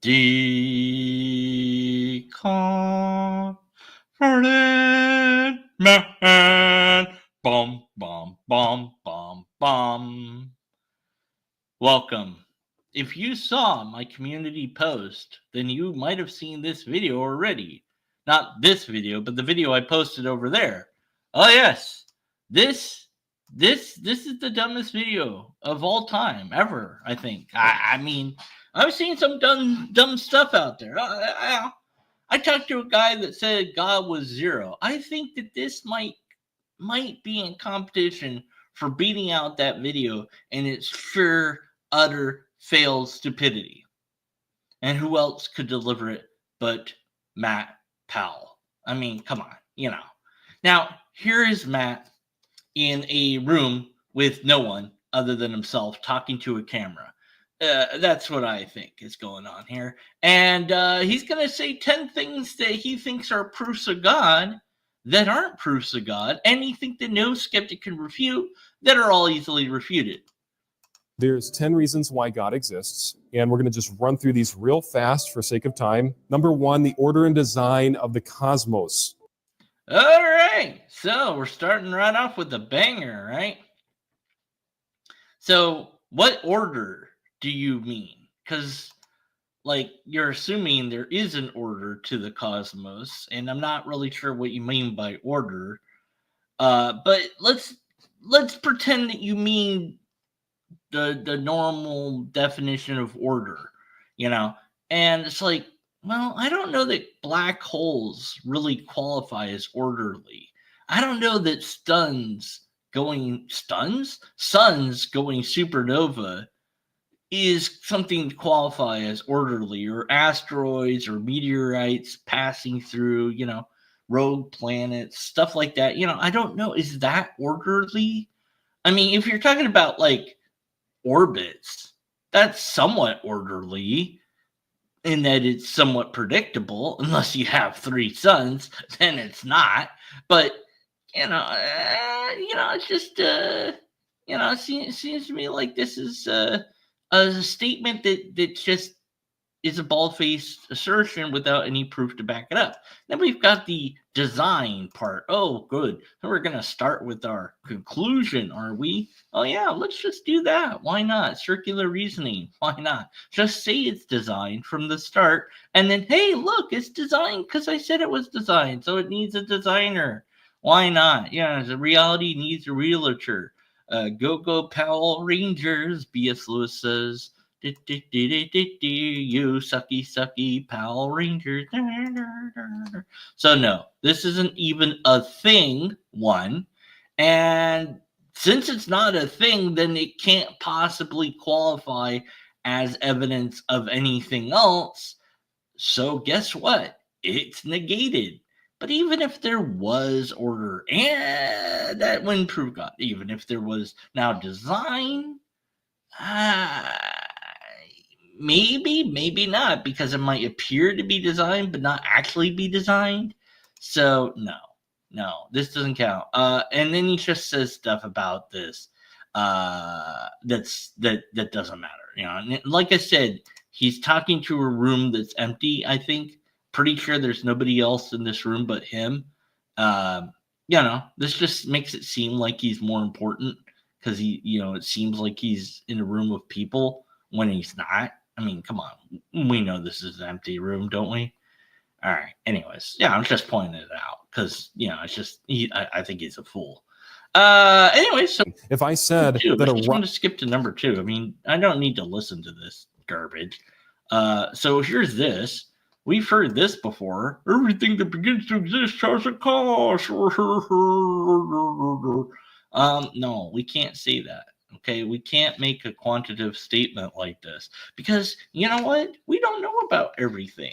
Deconverted man. Bum, bum, bum, bum, bum. Welcome. If you saw my community post, then you might have seen this video already. Not this video, but the video I posted over there. Oh yes, this is the dumbest video of all time ever. I think. I mean, I've seen some dumb stuff out there. I talked to a guy that said God was zero. I think that this might be in competition for beating out that video, and it's sure utter failed stupidity. And who else could deliver it but Matt Powell? I mean, come on, Now, here is Matt in a room with no one other than himself talking to a camera. That's what I think is going on here. And he's going to say 10 things that he thinks are proofs of God that aren't proofs of God, anything that no skeptic can refute that are all easily refuted. There's 10 reasons why God exists, and we're going to just run through these real fast for sake of time. Number 1, the order and design of the cosmos. All right, so we're starting right off with a banger, right? So what order do you mean? Because you're assuming there is an order to the cosmos, and I'm not really sure what you mean by order. But let's pretend that you mean the normal definition of order, and it's like, well, I don't know that black holes really qualify as orderly. I don't know that suns going supernova is something to qualify as orderly, or asteroids or meteorites passing through, rogue planets, stuff like that. I don't know. Is that orderly? I mean, if you're talking about orbits, that's somewhat orderly in that it's somewhat predictable, unless you have 3 suns, then it's not. But it's just it seems to me like this is a statement that just is a bald-faced assertion without any proof to back it up. Then we've got the design part. Oh, good. So we're going to start with our conclusion, are we? Oh, yeah, let's just do that. Why not? Circular reasoning. Why not? Just say it's designed from the start, and then, hey, look, it's designed because I said it was designed, so it needs a designer. Why not? Yeah, the reality needs a realtor. Go Powell Rangers, B.S. Lewis says. You sucky Powell Rangers. So no, this isn't even a thing, one. And since it's not a thing, then it can't possibly qualify as evidence of anything else. So guess what? It's negated. But even if there was order, and that wouldn't prove God. Even if there was now design, maybe not, because it might appear to be designed but not actually be designed. So no, this doesn't count. And then he just says stuff about this that doesn't matter. And like I said, he's talking to a room that's empty. I think pretty sure there's nobody else in this room but him. This just makes it seem like he's more important, because it seems like he's in a room of people when he's not. I mean, come on. We know this is an empty room, don't we? All right. Anyways, yeah, I'm just pointing it out because, it's just, I think he's a fool. Anyway, so if I said that I just want to skip to number 2. I mean, I don't need to listen to this garbage. So here's this. We've heard this before. Everything that begins to exist has a cost. No, we can't say that. Okay, we can't make a quantitative statement like this, because you know what? We don't know about everything.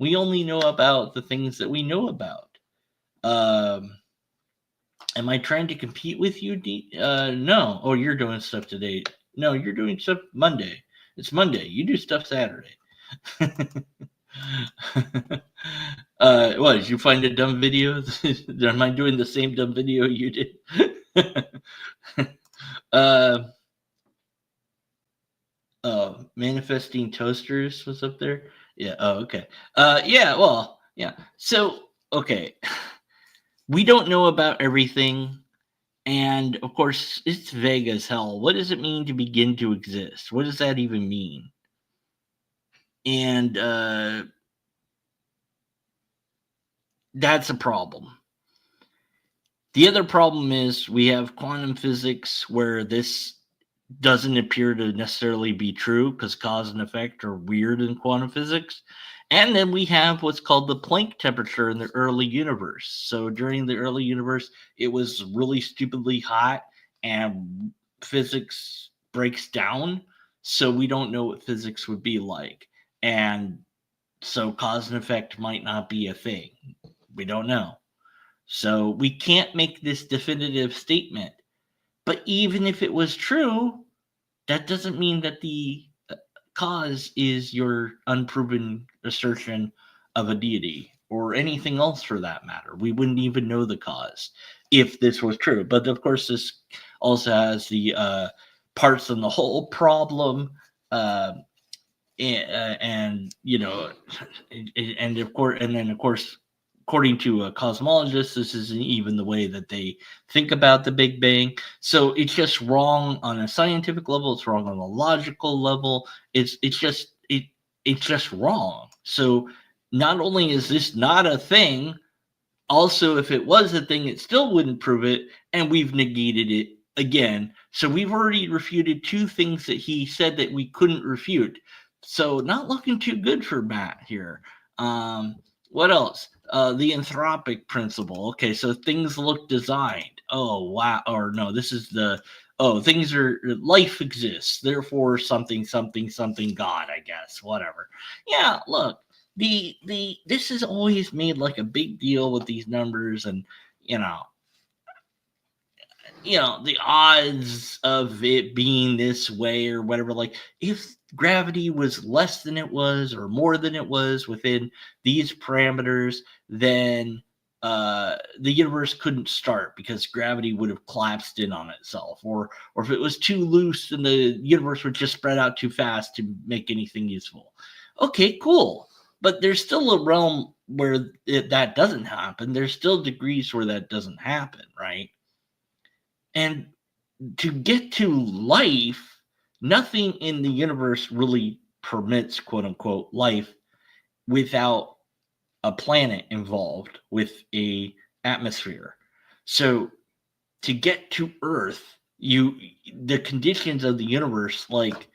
We only know about the things that we know about. Am I trying to compete with you, no. Oh, you're doing stuff today. No, you're doing stuff Monday. It's Monday. You do stuff Saturday. What, did you find a dumb video? Am I doing the same dumb video you did? Manifesting Toasters was up there. Yeah. Oh, okay. Yeah. Well, yeah. So, okay, we don't know about everything, and of course, it's vague as hell. What does it mean to begin to exist? What does that even mean? And that's a problem. The other problem is we have quantum physics where this doesn't appear to necessarily be true because cause and effect are weird in quantum physics. And then we have what's called the Planck temperature in the early universe. So during the early universe, it was really stupidly hot and physics breaks down. So we don't know what physics would be like. And so cause and effect might not be a thing. We don't know. So we can't make this definitive statement. But even if it was true, that doesn't mean that the cause is your unproven assertion of a deity or anything else for that matter. We wouldn't even know the cause if this was true. But of course, this also has the parts in the whole problem. And you know, and of course, and then of course, according to a cosmologist, this isn't even the way that they think about the Big Bang. So it's just wrong on a scientific level. It's wrong on a logical level. It's just wrong. So not only is this not a thing, also if it was a thing, it still wouldn't prove it, and we've negated it again. So we've already refuted two things that he said that we couldn't refute. So not looking too good for Matt here. What else? The anthropic principle. Okay, so things look designed. Oh wow, or no, this is the things are life exists, therefore something something something God, I guess. Whatever. Yeah, look, the this is always made like a big deal with these numbers, and you know the odds of it being this way or whatever. Like if gravity was less than it was or more than it was within these parameters, then the universe couldn't start because gravity would have collapsed in on itself, or if it was too loose, then the universe would just spread out too fast to make anything useful. Okay, cool. But there's still a realm where that doesn't happen. There's still degrees where that doesn't happen, right? And to get to life, nothing in the universe really permits, quote unquote, life without a planet involved with a atmosphere. So to get to Earth, the conditions of the universe like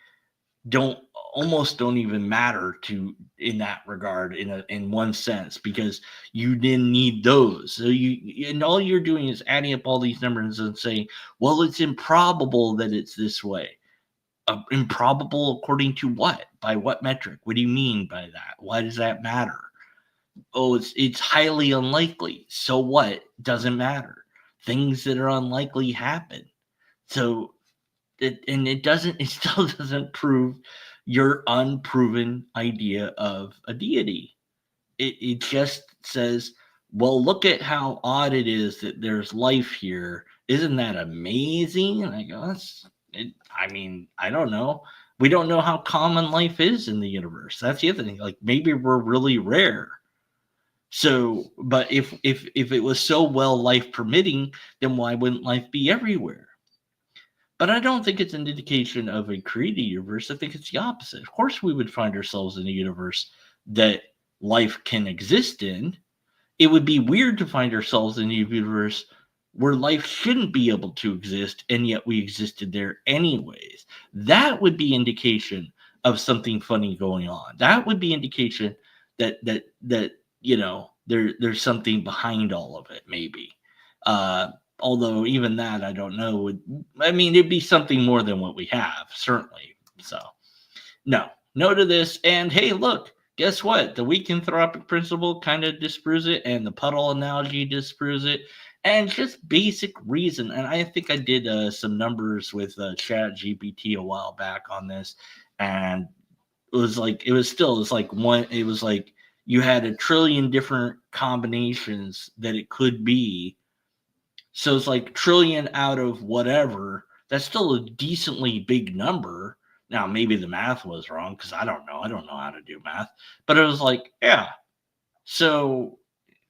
don't don't even matter to in that regard in one sense, because you didn't need those. So you and all you're doing is adding up all these numbers and saying, well, it's improbable that it's this way. Improbable according to what? By what metric? What do you mean by that? Why does that matter? Oh, it's highly unlikely. So what? Doesn't matter. Things that are unlikely happen. So it still doesn't prove your unproven idea of a deity. It just says, well, look at how odd it is that there's life here. Isn't that amazing? And I go, I mean, I don't know. We don't know how common life is in the universe. That's the other thing. Like maybe we're really rare. So, but if it was so well life permitting, then why wouldn't life be everywhere? But I don't think it's an indication of a created universe. I think it's the opposite. Of course, we would find ourselves in a universe that life can exist in. It would be weird to find ourselves in a universe where life shouldn't be able to exist, and yet we existed there anyways. That would be indication of something funny going on. That would be indication that there's something behind all of it, maybe. Although even that I don't know it'd be something more than what we have, certainly. So no to this. And hey, look, guess what? The weak anthropic principle kind of disproves it, and the puddle analogy disproves it, and just basic reason. And I think I did some numbers with Chat GPT a while back on this, and it was like you had a trillion different combinations that it could be. So it's like trillion out of whatever. That's still a decently big number. Now, maybe the math was wrong because I don't know. I don't know how to do math. But it was like, yeah. So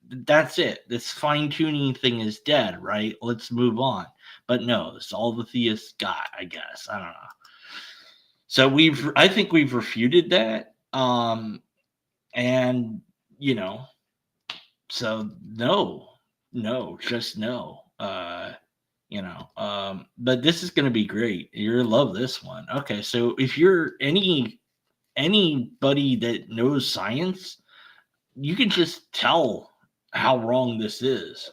that's it. This fine tuning thing is dead, right? Let's move on. But no, it's all the theists got, I guess. I don't know. So I think we've refuted that. And, you know, so no, just no. But this is going to be great. You're going to love this one. Okay. So if you're anybody that knows science, you can just tell how wrong this is.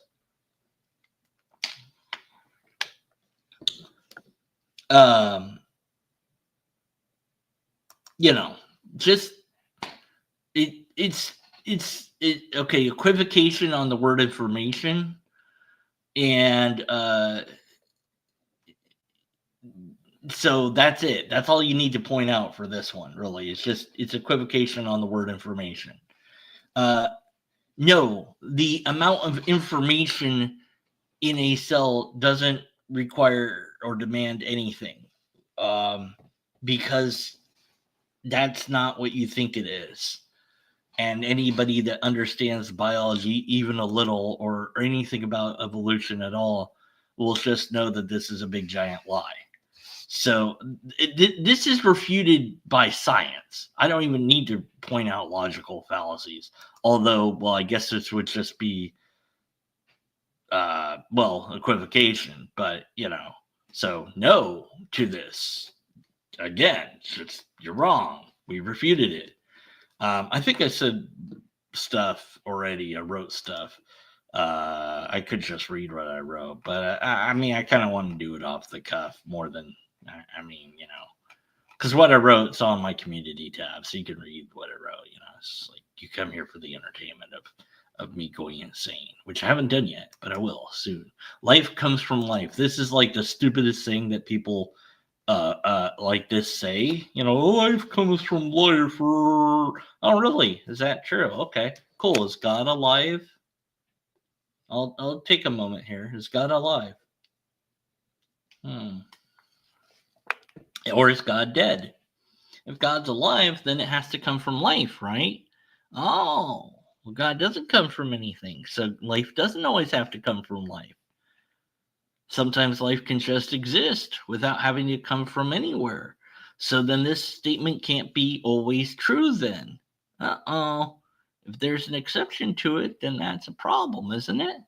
Just okay, equivocation on the word information, and so that's it. That's all you need to point out for this one, really. It's equivocation on the word information. No, the amount of information in a cell doesn't require or demand anything, because that's not what you think it is. And anybody that understands biology even a little, or anything about evolution at all, will just know that this is a big giant lie. So this is refuted by science. I don't even need to point out logical fallacies. Although, well, I guess this would just be, equivocation. But, so no to this. Again, you're wrong. We refuted it. I think I said stuff already. I wrote stuff. I could just read what I wrote, but I kind of want to do it off the cuff more than, because what I wrote is on my community tab, so you can read what I wrote. It's like you come here for the entertainment of me going insane, which I haven't done yet, but I will soon. Life comes from life. This is like the stupidest thing that people like this say, life comes from life. Oh, really? Is that true? Okay, cool. Is God alive? I'll take a moment here. Is God alive? Or is God dead? If God's alive, then it has to come from life, right? Oh, well, God doesn't come from anything, so life doesn't always have to come from life. Sometimes life can just exist without having to come from anywhere. So then this statement can't be always true then. Uh-oh. If there's an exception to it, then that's a problem, isn't it?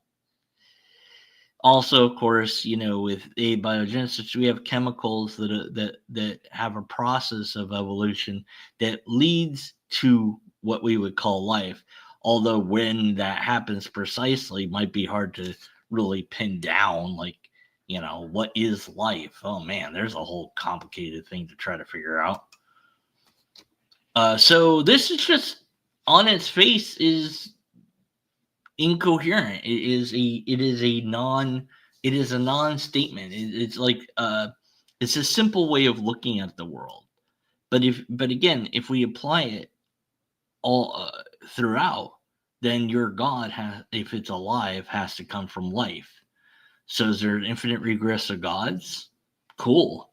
Also, of course, with abiogenesis, we have chemicals that have a process of evolution that leads to what we would call life. Although when that happens precisely might be hard to really pin down, like, what is life? Oh man, there's a whole complicated thing to try to figure out. So this is just, on its face, is incoherent. It is a non-statement. It's like it's a simple way of looking at the world. But again, if we apply it all throughout, then your God if it's alive, has to come from life. So is there an infinite regress of gods? Cool.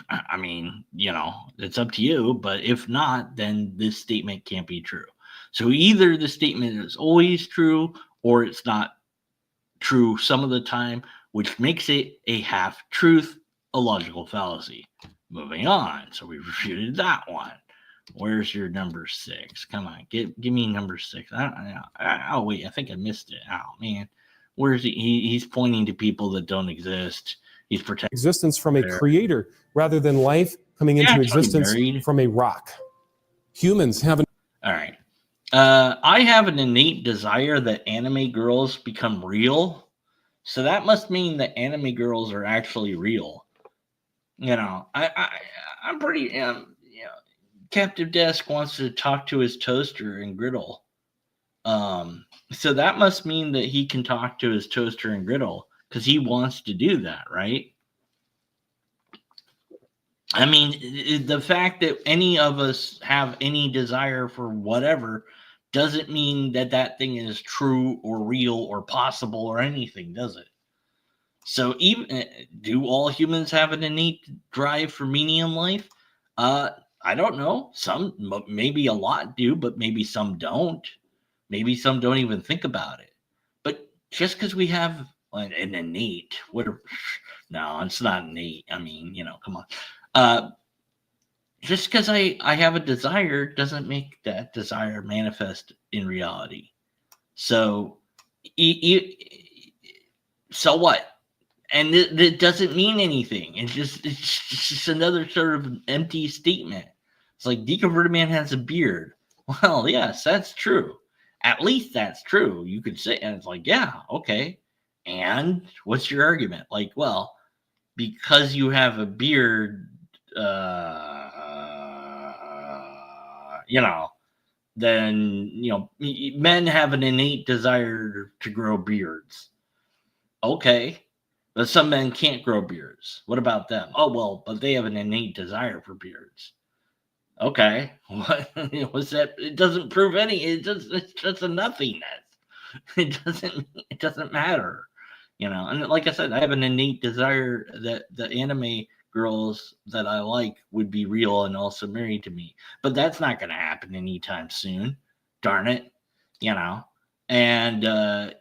I mean, it's up to you. But if not, then this statement can't be true. So either the statement is always true, or it's not true some of the time, which makes it a half-truth, a logical fallacy. Moving on. So we refuted that one. Where's your number 6? Come on, give me number 6. Oh, wait, I think I missed it. Oh, man. Where's he? He's pointing to people that don't exist. He's protecting existence from a creator rather than life coming into existence from a rock. Humans have an... All right. I have an innate desire that anime girls become real. So that must mean that anime girls are actually real. I'm pretty... Captive Desk wants to talk to his toaster and griddle. So that must mean that he can talk to his toaster and griddle because he wants to do that, right? I mean, the fact that any of us have any desire for whatever doesn't mean that thing is true or real or possible or anything, does it? So even do all humans have an innate drive for meaning in life? I don't know. Some, maybe a lot do, but maybe some don't. Maybe some don't even think about it. But just because we have an innate, no, it's not innate. I mean, come on. Just because I have a desire doesn't make that desire manifest in reality. So, so what? And it doesn't mean anything. It's just another sort of empty statement. It's like deconverted man has a beard. Well, yes, that's true. At least that's true. You could say, and it's like, yeah, okay. And what's your argument? Like, well, because you have a beard, you know, then men have an innate desire to grow beards. Okay, but some men can't grow beards. What about them? Oh, well, but they have an innate desire for beards. Okay, what was that? It doesn't prove any. It's just a nothingness. It doesn't matter. And like I said, I have an innate desire that the anime girls that I like would be real and also married to me. But that's not going to happen anytime soon. Darn it. You know. And I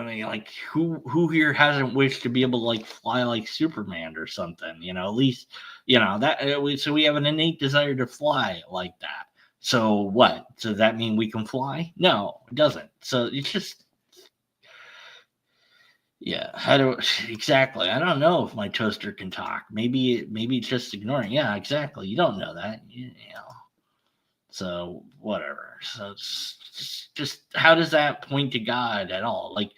mean, like, who here hasn't wished to be able to like fly like Superman or something? At least that. So we have an innate desire to fly like that. So what? So does that mean we can fly? No, it doesn't. So it's just, yeah. How do exactly? I don't know if my toaster can talk. Maybe it's just ignoring. Yeah, exactly. You don't know that. So whatever. So it's just how does that point to God at all? Like,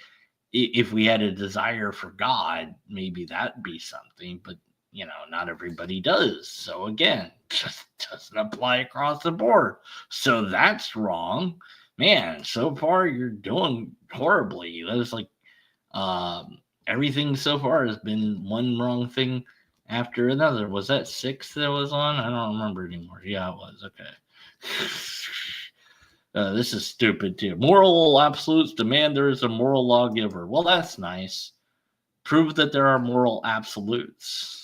if we had a desire for God, maybe that'd be something. But not everybody does. So again, just doesn't apply across the board. So that's wrong, man. So far, you're doing horribly. That's like everything so far has been one wrong thing after another. Was that 6 that was on? I don't remember anymore. Yeah, it was. Okay. This is stupid too. Moral absolutes demand there is a moral lawgiver. Well, that's nice. Prove that there are moral absolutes.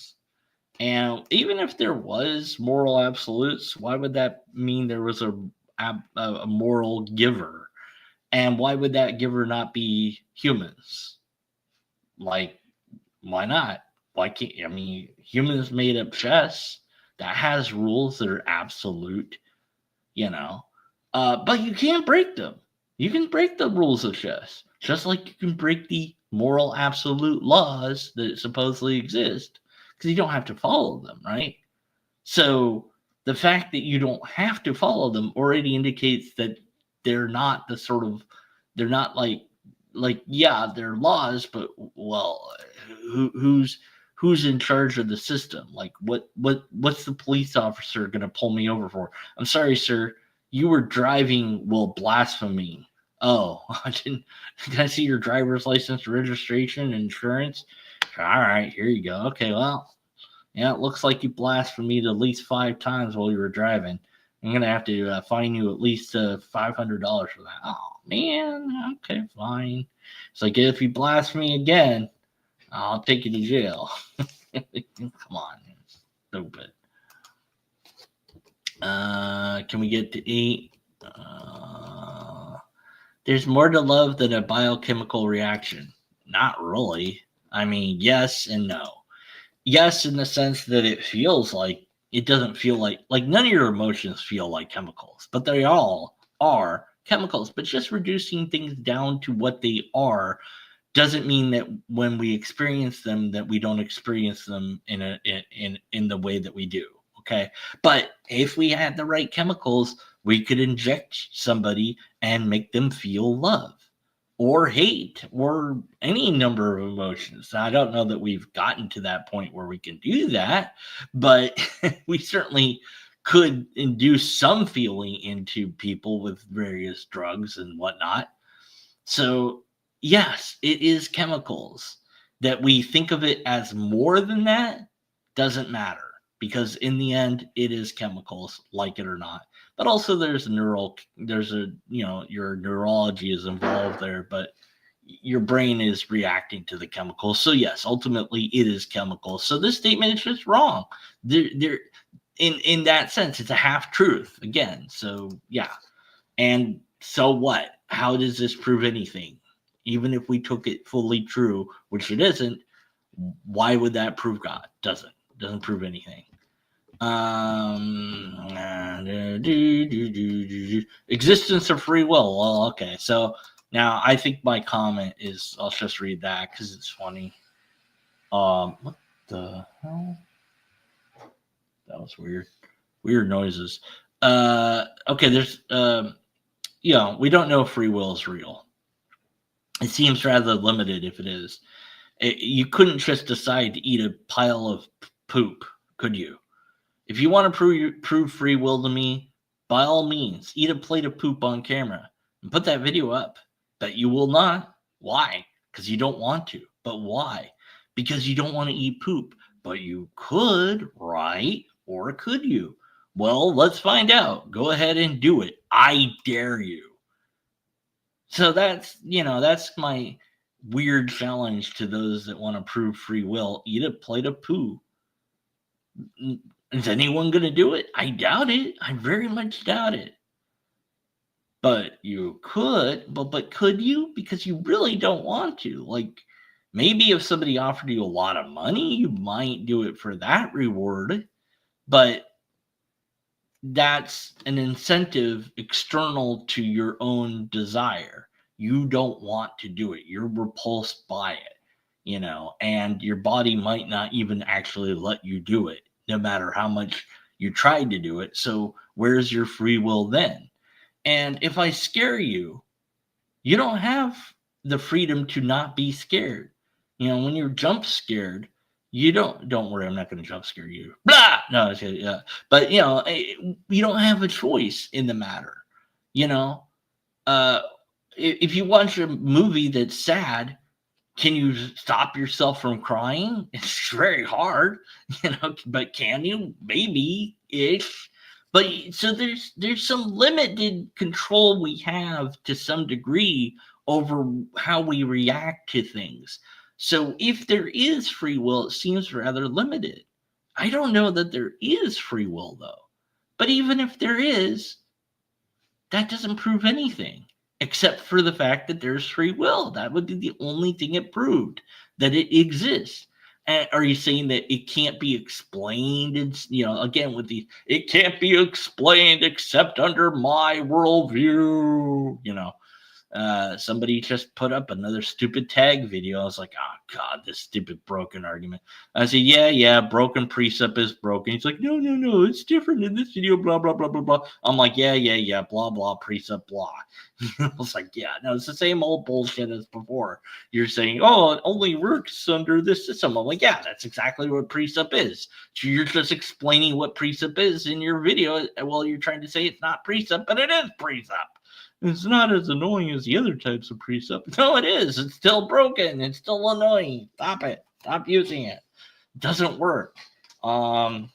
And even if there was moral absolutes, why would that mean there was a moral giver? And why would that giver not be humans? Like, why not? Why can't, I mean, humans made up chess that has rules that are absolute, but you can't break them. You can break the rules of chess, just like you can break the moral absolute laws that supposedly exist, because you don't have to follow them, right? So the fact that you don't have to follow them already indicates that they're not the sort of, they're not like yeah, they're laws, but well, who's in charge of the system? Like, what's the police officer going to pull me over for? I'm sorry, sir, you were driving while blaspheming. Oh, did I see your driver's license, registration, insurance? All right, here you go. Okay, well, yeah, it looks like you blasphemed at least 5 times while you were driving. I'm gonna have to fine you at least $500 for that. Oh man, okay, fine. It's like, if you blaspheme again, I'll take you to jail. Come on, stupid. Can we get to 8? There's more to love than a biochemical reaction. Not really. I mean, yes and no. Yes, in the sense that it doesn't feel like none of your emotions feel like chemicals, but they all are chemicals. But just reducing things down to what they are doesn't mean that when we experience them, that we don't experience them in the way that we do. Okay, but if we had the right chemicals, we could inject somebody and make them feel love or hate or any number of emotions. Now, I don't know that we've gotten to that point where we can do that, but we certainly could induce some feeling into people with various drugs and whatnot. So, yes, it is chemicals. That we think of it as more than that doesn't matter, because in the end, it is chemicals, like it or not. But also, your neurology is involved there. But your brain is reacting to the chemicals. So yes, ultimately it is chemical. So this statement is just wrong. There in that sense, it's a half truth again. So yeah. And so what? How does this prove anything? Even if we took it fully true, which it isn't, why would that prove God? Doesn't prove anything. Existence of free will. Well, okay. So now I think my comment is, I'll just read that because it's funny. What the hell? That was weird. Weird noises. Okay, there's we don't know if free will is real. It seems rather limited if it is. You couldn't just decide to eat a pile of poop, could you? If you want to prove free will to me, by all means, eat a plate of poop on camera and put that video up. But you will not. Why? Because you don't want to. But why? Because you don't want to eat poop. But you could, right? Or could you? Well, let's find out. Go ahead and do it. I dare you. So that's my weird challenge to those that want to prove free will. Eat a plate of poo. Is anyone going to do it? I doubt it. I very much doubt it. But you could, but could you? Because you really don't want to. Like, maybe if somebody offered you a lot of money, you might do it for that reward. But that's an incentive external to your own desire. You don't want to do it. You're repulsed by it, and your body might not even actually let you do it, no matter how much you tried to do it. So where's your free will then? And if I scare you, you don't have the freedom to not be scared. When you're jump scared, you don't worry, I'm not going to jump scare you. Blah! No, it's good, yeah. But, you don't have a choice in the matter. If you watch a movie that's sad, can you stop yourself from crying? It's very hard, but can you? Maybe-ish. But so there's some limited control we have to some degree over how we react to things. So if there is free will, it seems rather limited. I don't know that there is free will, though. But even if there is, that doesn't prove anything, except for the fact that there's free will. That would be the only thing it proved, that it exists. And are you saying that it can't be explained? It's, again, it can't be explained except under my worldview, somebody just put up another stupid tag video. I was like, oh God, this stupid broken argument. I said, yeah, broken precept is broken. He's like, no, it's different in this video, blah, blah, blah, blah, blah. I'm like, yeah, blah, blah, precept, blah. I was like, yeah, no, it's the same old bullshit as before. You're saying, oh, it only works under this system. I'm like, yeah, that's exactly what precept is. So you're just explaining what precept is in your video while you're trying to say it's not precept, but it is precept. It's not as annoying as the other types of precept. No, it is. It's still broken. It's still annoying. Stop it. Stop using it. It doesn't work. But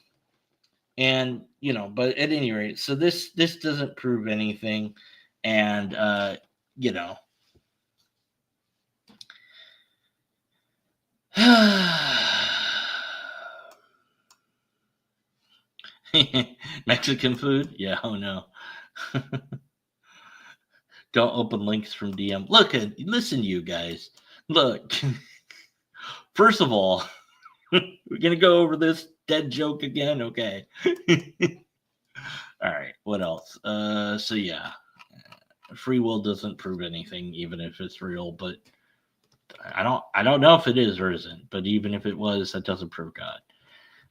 at any rate, so this doesn't prove anything. And, Mexican food? Yeah, oh no. Don't open links from DM. Listen, you guys. Look, first of all, we're going to go over this dead joke again. Okay. All right. What else? So yeah, free will doesn't prove anything, even if it's real, but I don't know if it is or isn't, but even if it was, that doesn't prove God.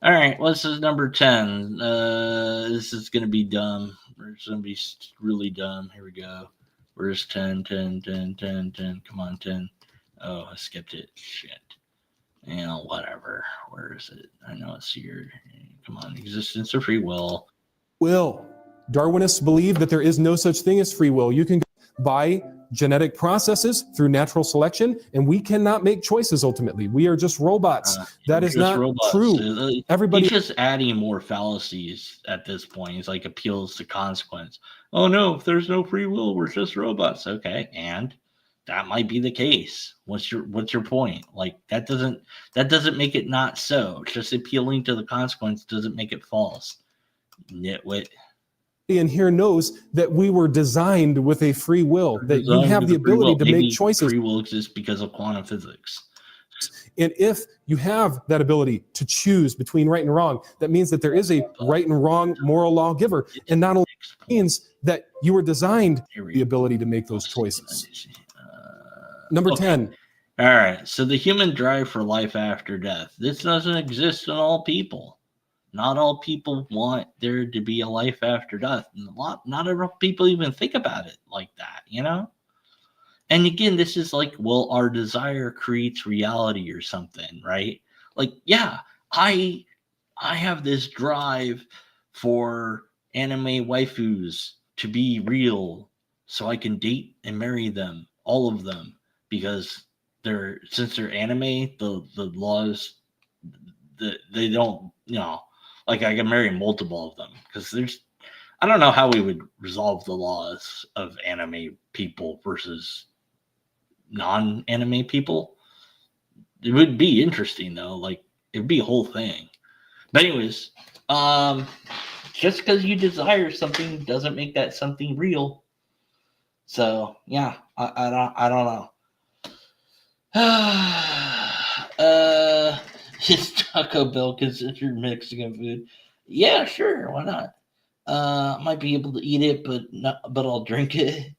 All right. Well, this is number 10. This is going to be dumb. It's going to be really dumb. Here we go. Where's 10? Come on, 10. Oh, I skipped it. Shit. Whatever. Where is it? I know it's here. Come on. Existence of free will. Darwinists believe that there is no such thing as free will. You can go by genetic processes through natural selection, and we cannot make choices ultimately. We are just robots. That is not true. He's just adding more fallacies at this point. He's like appeals to consequence. Oh no, if there's no free will, we're just robots. Okay, and that might be the case. What's your point? Like that doesn't make it not so. Just appealing to the consequence doesn't make it false. Nitwit. In here knows that we were designed with a free will, that you have the ability to make choices. Free will exists because of quantum physics. And if you have that ability to choose between right and wrong, that means that there is a right and wrong moral lawgiver. And not only means that you were designed the ability to make those choices. Number 10. All right. So the human drive for life after death. This doesn't exist in all people. Not all people want there to be a life after death. Not enough people even think about it like that, you know? And again, this is like, well, our desire creates reality or something, right? Like, yeah, I have this drive for anime waifus to be real so I can date and marry them, all of them, because since they're anime, the laws, they don't, like I can marry multiple of them because I don't know how we would resolve the laws of anime people versus non-anime people. It would be interesting though. Like it would be a whole thing. But anyways, just because you desire something doesn't make that something real. So yeah, I don't know. Is Taco Bell considered Mexican food? Yeah, sure. Why not? Might be able to eat it, but I'll drink it.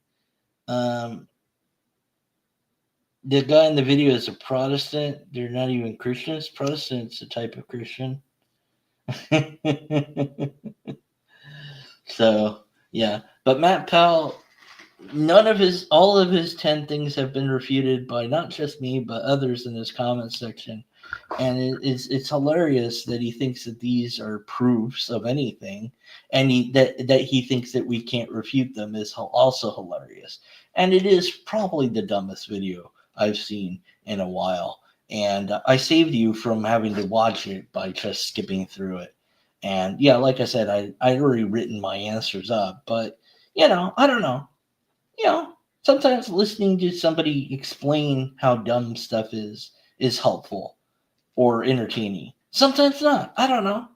The guy in the video is a Protestant. They're not even Christians. Protestant's a type of Christian. So yeah, but Matt Powell, all of his 10 things have been refuted by not just me, but others in his comment section. And it's hilarious that he thinks that these are proofs of anything, and that he thinks that we can't refute them is also hilarious. And it is probably the dumbest video I've seen in a while. And I saved you from having to watch it by just skipping through it. And yeah, like I said, I'd already written my answers up, but I don't know. Sometimes listening to somebody explain how dumb stuff is helpful or entertaining. Sometimes not. I don't know.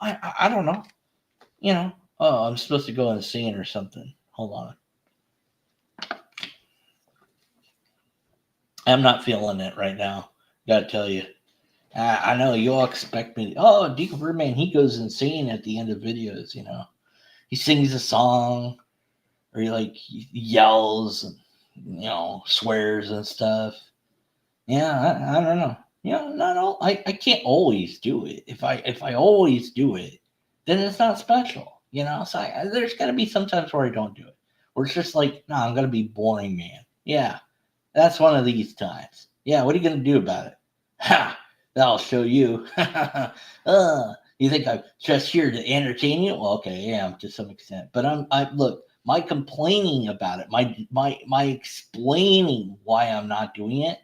I don't know. Oh, I'm supposed to go insane or something. Hold on. I'm not feeling it right now. Gotta tell you. I know you all expect me. Oh, Deacon Birdman, he goes insane at the end of videos, He sings a song or he yells and, swears and stuff. Yeah, I don't know. Not all. I can't always do it. If I always do it, then it's not special. So there's got to be some times where I don't do it. Where it's just like, no, I'm gonna be boring, man. Yeah, that's one of these times. Yeah, what are you gonna do about it? Ha! That'll show you. You think I'm just here to entertain you? Well, okay, I am to some extent. But I look, my complaining about it, my explaining why I'm not doing it.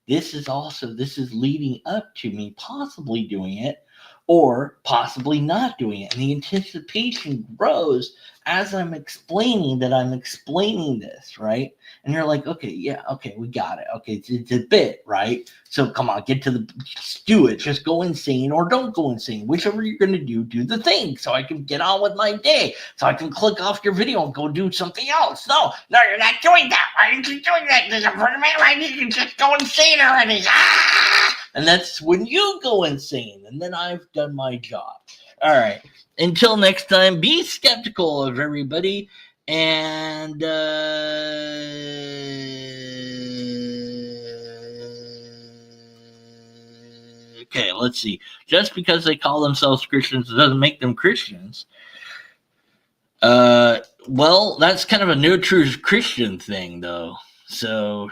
This is leading up to me possibly doing it or possibly not doing it. And the anticipation grows as I'm explaining that I'm explaining this, right? And you're like, okay, yeah, okay, we got it. Okay, it's a bit, right? So come on, just do it. Just go insane or don't go insane. Whichever you're going to do the thing so I can get on with my day. So I can click off your video and go do something else. No, you're not doing that. Why aren't you doing that? There's a part of me right here. You can just go insane already. Ah! And that's when you go insane. And then I've done my job. All right. Until next time, be skeptical of everybody. And okay, let's see. Just because they call themselves Christians doesn't make them Christians. Well, that's kind of a no true Christian thing, though. So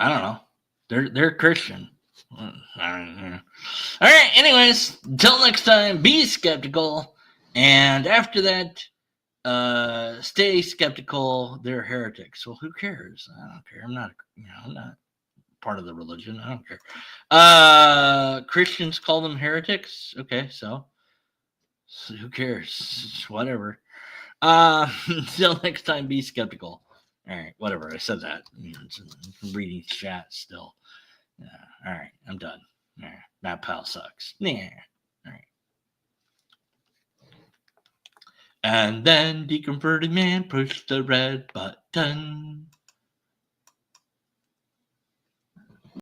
I don't know. They're Christian. All right. Anyways, until next time, be skeptical, and after that, stay skeptical. They're heretics. Well, who cares? I don't care. I'm not part of the religion. I don't care. Christians call them heretics. Okay, so who cares? Whatever. Until next time, be skeptical. All right, whatever. I said that. I'm reading chat still. All right, I'm done. All right, Matt Powell sucks. Yeah. All right. And then the converted man pushed the red button.